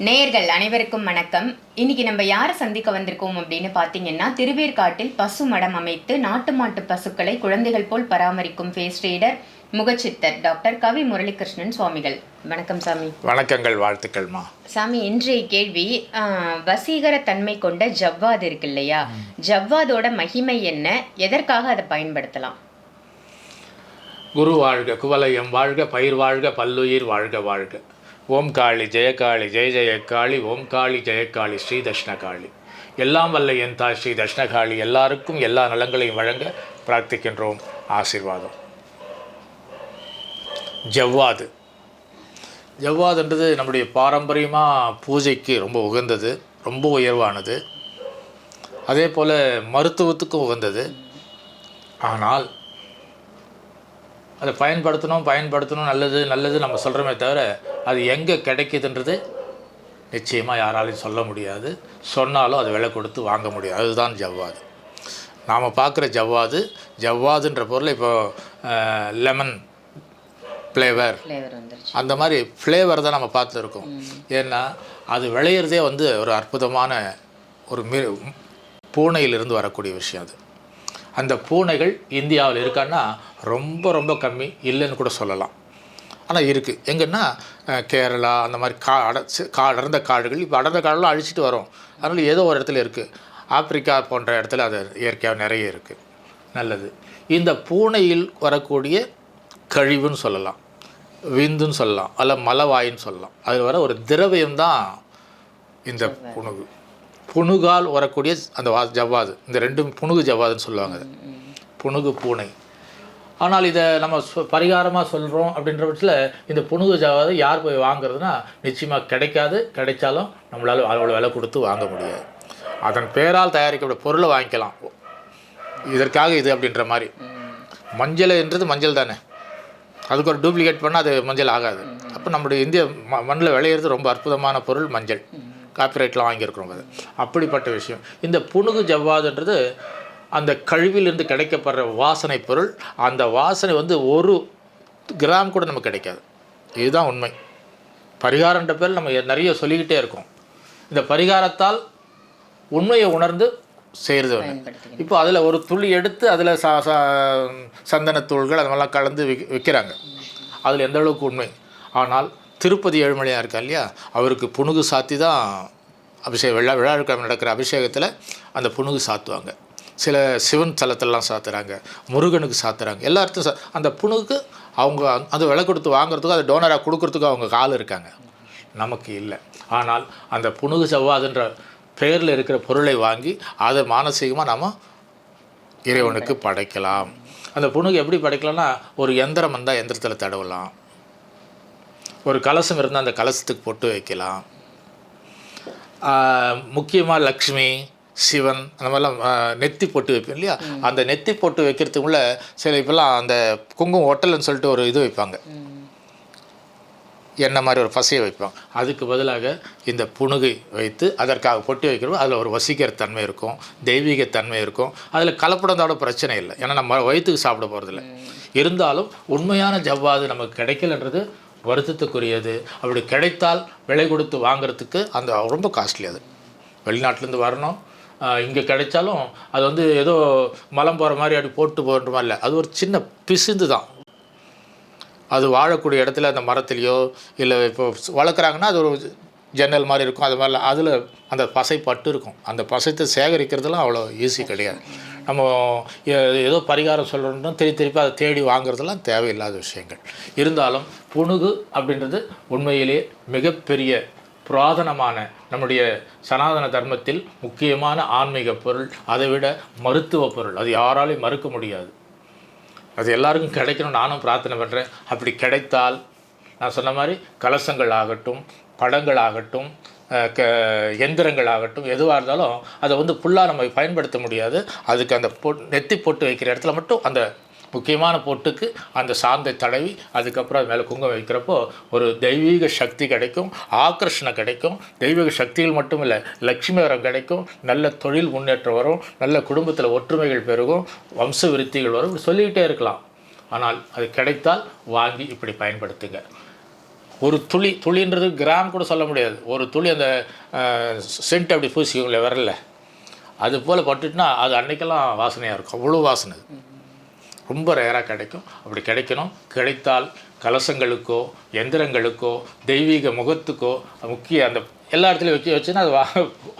நேயர்கள் அனைவருக்கும் வணக்கம். இன்னைக்கு நம்ம யாரை சந்திக்க வந்திருக்கோம் அப்படின்னு பார்த்தீங்கன்னா, திருவேற்காட்டில் பசு மடம் அமைத்து நாட்டு மாட்டு பசுக்களை குழந்தைகள் போல் பராமரிக்கும் ஃபேஸ் ரீடர் முகச்சித்தர் டாக்டர் கவி முரளிகிருஷ்ணன் சுவாமிகள். வணக்கம் சாமி. வணக்கங்கள், வாழ்த்துக்கள்மா. சாமி, இன்றைய கேள்வி, வசீகர தன்மை கொண்ட ஜவ்வாது இருக்கு இல்லையா, ஜவ்வாதோட மகிமை என்ன, எதற்காக அதை பயன்படுத்தலாம்? குரு வாழ்க, குவலயம் வாழ்க, பயிர் வாழ்க, பல்லுயிர் வாழ்க வாழ்க. ஓம் காளி ஜெயகாளி ஜெய ஜெயகாளி, ஓம் காளி ஜெயகாளி ஸ்ரீ தட்சிணகாளி. எல்லாம் வல்ல என் தாய் ஸ்ரீ தட்சிணகாளி எல்லாருக்கும் எல்லா நலங்களையும் வழங்க பிரார்த்திக்கின்றோம். ஆசீர்வாதம். ஜவ்வாது ஜவ்வாதுன்றது நம்முடைய பாரம்பரியமாக பூஜைக்கு ரொம்ப உகந்தது, ரொம்ப உயர்வானது, அதே போல் மருத்துவத்துக்கும் உகந்தது. ஆனால் அதை பயன்படுத்தணும் நல்லது நம்ம சொல்கிறோமே தவிர அது எங்கே கிடைக்குதுன்றது நிச்சயமாக யாராலையும் சொல்ல முடியாது. சொன்னாலும் அது விலை கொடுத்து வாங்க முடியாது. அதுதான் ஜவ்வாது. நாம் பார்க்குற ஜவ்வாதுன்ற பொருள் இப்போ லெமன் ஃப்ளேவர் அந்த மாதிரி ஃப்ளேவர் தான் நம்ம பார்த்துருக்கோம். ஏன்னா அது விளையிறதே ஒரு அற்புதமான ஒரு பூனையிலிருந்து வரக்கூடிய விஷயம். அது அந்த பூனைகள் இந்தியாவில் இருக்கான்னா ரொம்ப கம்மி, இல்லைன்னு கூட சொல்லலாம். ஆனால் இருக்குது. எங்கன்னா கேரளா அந்த மாதிரி அடர்ந்த காடுகள், இப்போ அடர்ந்த காடுலாம் அழிச்சிட்டு வரோம். அதனால் ஏதோ ஒரு இடத்துல இருக்குது. ஆப்பிரிக்கா போன்ற இடத்துல அது இயற்கையாக நிறைய இருக்குது. நல்லது. இந்த பூனையில் வரக்கூடிய கழிவுன்னு சொல்லலாம், விந்துன்னு சொல்லலாம், அல்ல மலவாயின்னு சொல்லலாம். அதில் வர ஒரு திரவியம்தான் இந்த புணுகு. புணுகால் வரக்கூடிய அந்த ஜவ்வாது. இந்த ரெண்டும் புணுகு ஜவ்வாதுன்னு சொல்லுவாங்க. புணுகு பூனை. ஆனால் இதை நம்ம பரிகாரமாக சொல்கிறோம் அப்படின்ற பட்சத்தில் இந்த புணுகு ஜவ்வாது யார் போய் வாங்குறதுனா நிச்சயமாக கிடைக்காது. கிடைச்சாலும் நம்மளால் அவ்வளோ விலை கொடுத்து வாங்க முடியாது. அதன் பேரால் தயாரிக்கப்பட்ட பொருளை வாங்கிக்கலாம். இதற்காக இது அப்படின்ற மாதிரி. மஞ்சள் என்றது மஞ்சள் தானே, அதுக்கு ஒரு டூப்ளிகேட் பண்ணால் அது மஞ்சள் ஆகாது. அப்போ நம்முடைய இந்திய மண்ணில் விளையிறது ரொம்ப அற்புதமான பொருள் மஞ்சள். காப்பிரைட்லாம் வாங்கியிருக்கிறோம். அது அப்படிப்பட்ட விஷயம். இந்த புணுகு ஜவ்வாதுன்றது அந்த கழிவிலிருந்து கிடைக்கப்படுற வாசனை பொருள். அந்த வாசனை 1 கிராம் கூட நமக்கு கிடைக்காது. இதுதான் உண்மை. பரிகாரன்ற பேர் நம்ம நிறைய சொல்லிக்கிட்டே இருக்கோம். இந்த பரிகாரத்தால் உண்மையை உணர்ந்து செய்கிறது ஒன்று. இப்போ அதில் ஒரு துளி எடுத்து அதில் சந்தனத்தூள்கள் அதெல்லாம் கலந்து விற்கிறாங்க. அதில் எந்த அளவுக்கு உண்மை. ஆனால் திருப்பதி ஏழுமலையாக இருக்கா இல்லையா, அவருக்கு புணுகு சாத்தி தான் அபிஷேகம். விழாக்கிழமை நடக்கிற அபிஷேகத்தில் அந்த புணுகு சாத்துவாங்க. சில சிவன் தலத்திலலாம் சாத்துறாங்க, முருகனுக்கு சாத்துறாங்க. எல்லா இடத்தையும் அந்த புணுகு அவங்க அது விலை கொடுத்து வாங்குறதுக்கும் அதை டோனராக கொடுக்குறதுக்கும் அவங்க ஆள் இருக்காங்க. நமக்கு இல்லை. ஆனால் அந்த புணுகு ஜவ்வாதுன்ற பெயரில் இருக்கிற பொருளை வாங்கி அதை மானசீகமாக நாம் இறைவனுக்கு படைக்கலாம். அந்த புணுகு எப்படி படைக்கலாம்னா, ஒரு எந்திரம் வந்தால் எந்திரத்தில் தடவலாம். ஒரு கலசம் இருந்தால் அந்த கலசத்துக்கு பொட்டு வைக்கலாம். முக்கியமாக லக்ஷ்மி, சிவன் அந்த மாதிரிலாம் நெத்தி பொட்டு வைப்பேன் இல்லையா, அந்த நெத்தி பொட்டு வைக்கிறதுக்குள்ள சில இப்போல்லாம் அந்த குங்குமம் ஒட்டல்னு சொல்லிட்டு ஒரு இது வைப்பாங்க, எண்ணெய் மாதிரி ஒரு பசையை வைப்பாங்க. அதுக்கு பதிலாக இந்த புணுகை வைத்து அதற்காக பொட்டு வைக்கிறோம். அதில் ஒரு வசீகர தன்மை இருக்கும், தெய்வீக தன்மை இருக்கும். அதில் கலப்படத்தோட பிரச்சனை இல்லை. ஏன்னா நம்ம வயிற்றுக்கு சாப்பிட போகிறதில்ல. இருந்தாலும் உண்மையான ஜவ்வாது நமக்கு கிடைக்கலன்றது வருத்தத்துக்குரியது. அப்படி கிடைத்தால் விலை கொடுத்து வாங்கிறதுக்கு அந்த ரொம்ப காஸ்ட்லி. அது வெளிநாட்டிலேருந்து வரணும். இங்கே கிடைச்சாலும் அது ஏதோ மலம் போகிற மாதிரி அப்படி போட்டு போகிற மாதிரி இல்லை. அது ஒரு சின்ன பிசுந்து தான். அது வாழக்கூடிய இடத்துல அந்த மரத்துலேயோ இல்லை இப்போ வளர்க்குறாங்கன்னா அது ஒரு ஜன்னல் மாதிரி இருக்கும். அது மாதிரிலாம் அதில் அந்த பசை பட்டு இருக்கும். அந்த பசைத்தை சேகரிக்கிறதுலாம் அவ்வளோ ஈஸி கிடையாது. நம்ம ஏதோ பரிகாரம் சொல்லணும்னா திருப்பி அதை தேடி வாங்குறதுலாம் தேவையில்லாத விஷயங்கள். இருந்தாலும் புணுகு அப்படின்றது உண்மையிலேயே மிகப்பெரிய புராதனமான நம்முடைய சனாதன தர்மத்தில் முக்கியமான ஆன்மீக பொருள். அதை விட மருத்துவ பொருள். அது யாராலையும் மறுக்க முடியாது. அது எல்லாருக்கும் கிடைக்கணும் நானும் பிரார்த்தனை பண்ணுறேன். அப்படி கிடைத்தால் நான் சொன்ன மாதிரி கலசங்கள் ஆகட்டும், படங்கள் ஆகட்டும், எந்திரங்கள் ஆகட்டும், எதுவாக இருந்தாலும் அதை ஃபுல்லாக நம்ம பயன்படுத்த முடியாது. அதுக்கு அந்த நெத்தி போட்டு வைக்கிற இடத்துல மட்டும் அந்த முக்கியமான பொட்டுக்கு அந்த சாந்தை தடவி அதுக்கப்புறம் அது மேலே குங்குமம் வைக்கிறப்போ ஒரு தெய்வீக சக்தி கிடைக்கும், ஆக்கர்ஷணம் கிடைக்கும். தெய்வீக சக்திகள் மட்டும் இல்லை, லட்சுமி வரம் கிடைக்கும், நல்ல தொழில் முன்னேற்றம் வரும், நல்ல குடும்பத்தில் ஒற்றுமைகள் பெருகும், வம்ச விருத்திகள் வரும். இப்படி சொல்லிக்கிட்டே இருக்கலாம். ஆனால் அது கிடைத்தால் வாங்கி இப்படி பயன்படுத்துங்க. ஒரு துளின்றது கிராம் கூட சொல்ல முடியாது, ஒரு துளி அந்த சென்ட் அப்படி பூசிக்கோங்களே வரல, அது போல் பட்டுட்டுனா அது அன்றைக்கெல்லாம் வாசனையாக இருக்கும். அவ்வளோ வாசனை ரொம்ப ரேராக கிடைக்கும். அப்படி கிடைக்கணும். கிடைத்தால் கலசங்களுக்கோ எந்திரங்களுக்கோ தெய்வீக முகத்துக்கோ முக்கிய அந்த எல்லா இடத்துலையும் வச்சுன்னா அது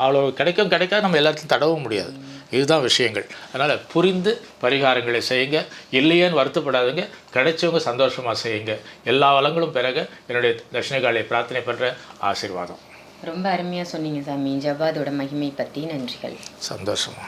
அவ்வளோ கிடைக்காது. நம்ம எல்லாத்துலையும் தடவும் முடியாது. இதுதான் விஷயங்கள். அதனால் புரிந்து பரிகாரங்களை செய்யுங்க. இல்லையேன்னு வருத்தப்படாதுங்க. கிடைச்சவங்க சந்தோஷமாக செய்யுங்க. எல்லா வளங்களும் பிறகு என்னுடைய தட்சிணகாளியை பிரார்த்தனை பண்ணுற ஆசீர்வாதம். ரொம்ப அருமையாக சொன்னீங்க சாமி. ஜவ்வாதோட மகிமை பற்றி நன்றிகள். சந்தோஷமா.